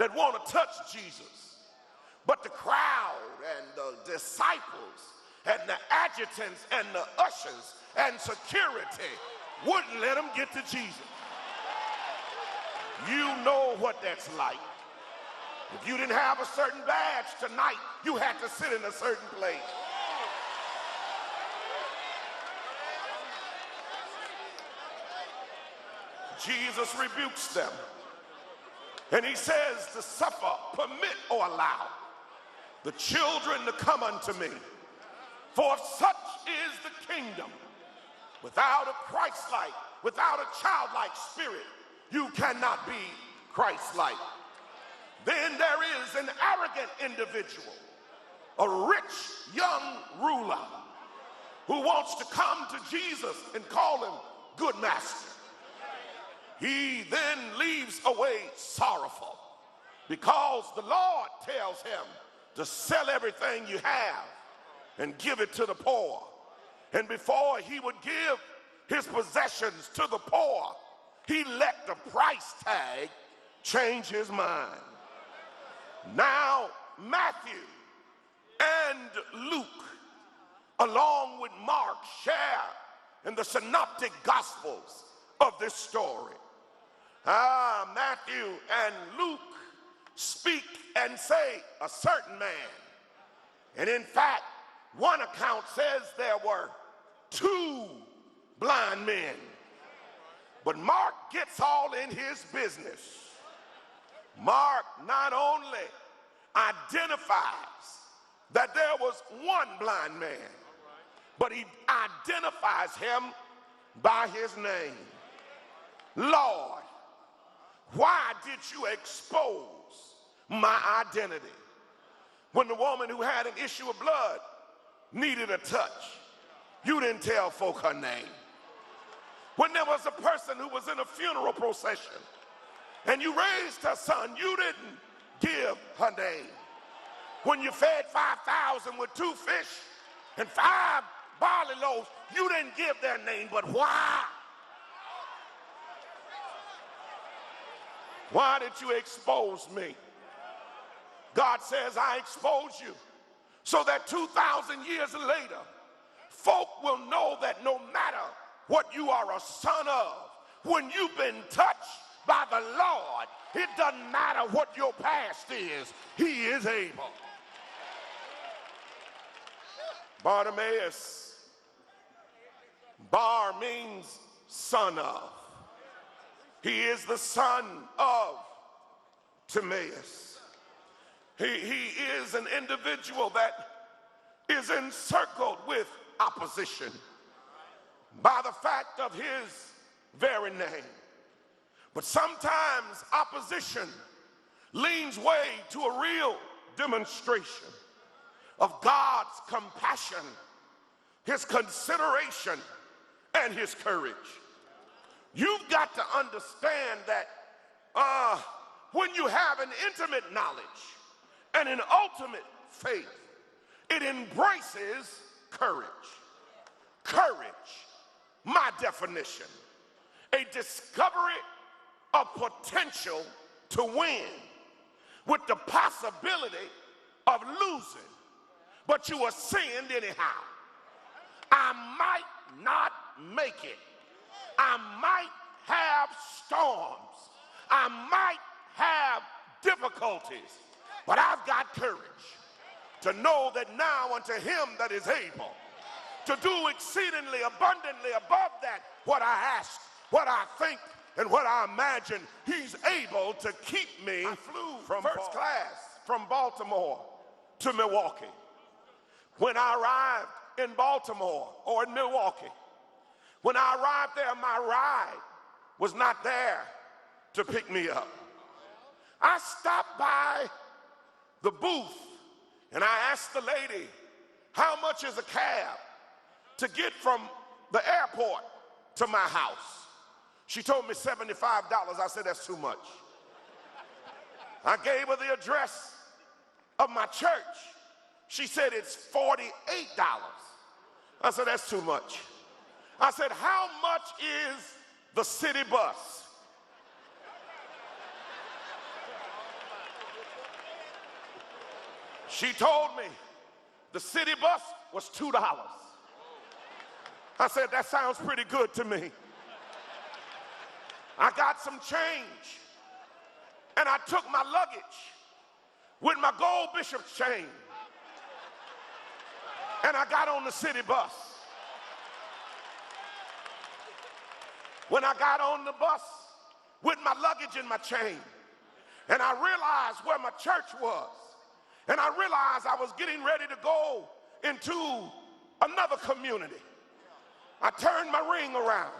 that want to touch Jesus. But the crowd and the disciples and the adjutants and the ushers and security wouldn't let them get to Jesus. You know what that's like. If you didn't have a certain badge tonight, you had to sit in a certain place. Jesus rebukes them. And he says to suffer, permit or allow the children to come unto me. For such is the kingdom. Without a Christ-like, without a childlike spirit, you cannot be Christ-like. Then there is an arrogant individual, a rich young ruler who wants to come to Jesus and call him good master. He then leaves away sorrowful because the Lord tells him to sell everything you have and give it to the poor. And before he would give his possessions to the poor, he let the price tag change his mind. Now Matthew and Luke, along with Mark, share in the synoptic gospels of this story. Matthew and Luke speak and say a certain man. And in fact, one account says there were 2 blind men. But Mark gets all in his business. Mark not only identifies that there was one blind man, but he identifies him by his name. Lord, why did you expose my identity? When the woman who had an issue of blood needed a touch, you didn't tell folk her name. When there was a person who was in a funeral procession and you raised her son, you didn't give her name. When you fed 5,000 with 2 fish and 5 barley loaves, you didn't give their name. But why? Why did you expose me? God says, I expose you so that 2,000 years later, folk will know that no matter what you are a son of, when you've been touched by the Lord, it doesn't matter what your past is, he is able. Bartimaeus, Bar means son of. He is the son of Timaeus. He is an individual that is encircled with opposition by the fact of his very name. But sometimes opposition leans way to a real demonstration of God's compassion, his consideration, and his courage. You've got to understand that when you have an intimate knowledge and an ultimate faith, it embraces courage. Courage, my definition, a discovery of potential to win with the possibility of losing, but you are seeing anyhow. I might not make it. I might have storms. I might have difficulties, but I've got courage to know that now unto him that is able to do exceedingly abundantly above that what I ask, what I think, and what I imagine, he's able to keep me. I flew from first class from Baltimore to Milwaukee. When I arrived in Baltimore or in Milwaukee, when I arrived there, my ride was not there to pick me up. I stopped by the booth and I asked the lady, how much is a cab to get from the airport to my house? She told me $75. I said, that's too much. I gave her the address of my church. She said, it's $48. I said, that's too much. I said, how much is the city bus? She told me the city bus was $2. I said, that sounds pretty good to me. I got some change, and I took my luggage with my gold bishop's chain, and I got on the city bus. When I got on the bus with my luggage and my chain, and I realized where my church was, and I realized I was getting ready to go into another community, I turned my ring around.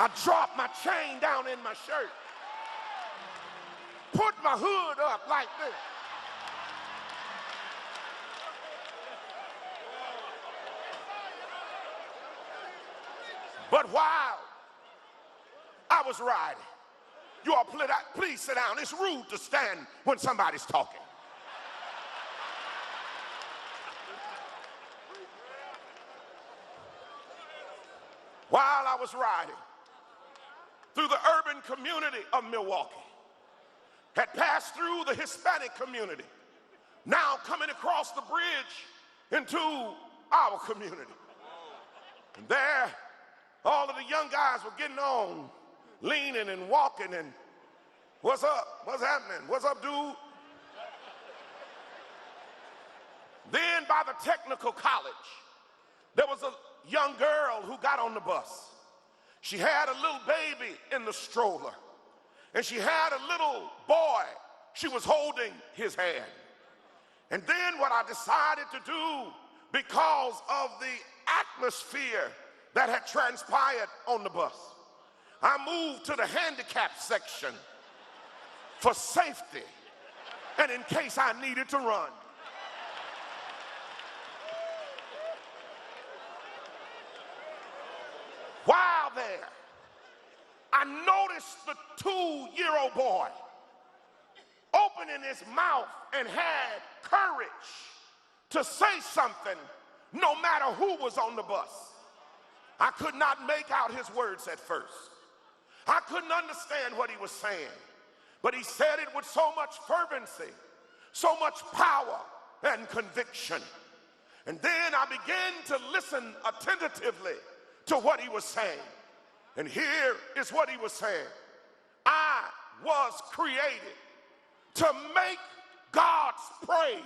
I dropped my chain down in my shirt, put my hood up like this. But while I was riding, you all please sit down. It's rude to stand when somebody's talking. While I was riding through the urban community of Milwaukee, had passed through the Hispanic community, now coming across the bridge into our community. And there, all of the young guys were getting on, leaning and walking, and what's up? What's happening? What's up, dude? Then by the technical college, there was a young girl who got on the bus. She had a little baby in the stroller, and she had a little boy. She was holding his hand. And then what I decided to do, because of the atmosphere that had transpired on the bus, I moved to the handicapped section for safety and in case I needed to run. While there, I noticed the 2-year-old boy opening his mouth and had courage to say something no matter who was on the bus. I could not make out his words at first. I couldn't understand what he was saying, but he said it with so much fervency, so much power and conviction. And then I began to listen attentively to what he was saying. And here is what he was saying. I was created to make God's praise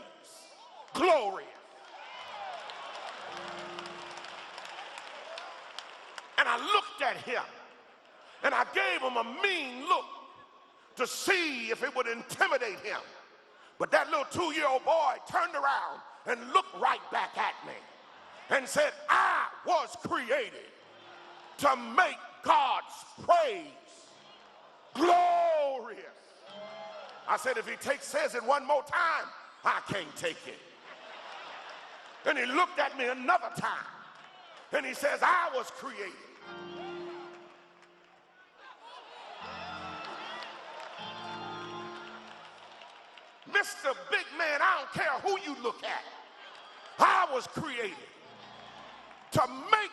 glorious. And I looked at him, and I gave him a mean look to see if it would intimidate him. But that little 2-year-old boy turned around and looked right back at me and said, I was created to make God's praise glorious. I said, if he says it one more time, I can't take it. And he looked at me another time, and he says, I was created. Mr. Big Man, I don't care who you look at. I was created to make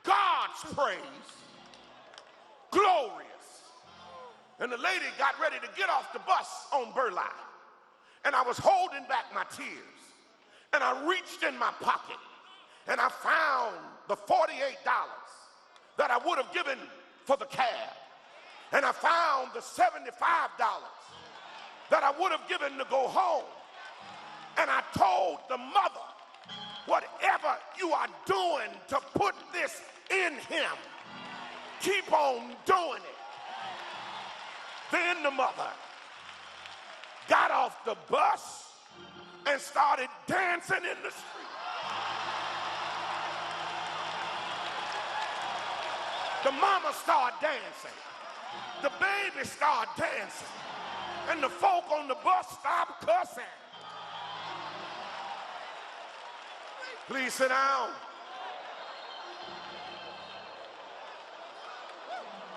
God's praise glorious. And the lady got ready to get off the bus on Burleigh, and I was holding back my tears, and I reached in my pocket, and I found the $48 that I would have given for the cab, and I found the $75 that I would have given to go home. And I told the mother, whatever you are doing to put this in him, keep on doing it. Then the mother got off the bus and started dancing in the street. The mama started dancing. The baby started dancing. And the folk on the bus stopped cussing. Please sit down.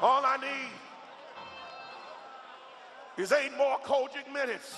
All I need is 8 more Kojic minutes.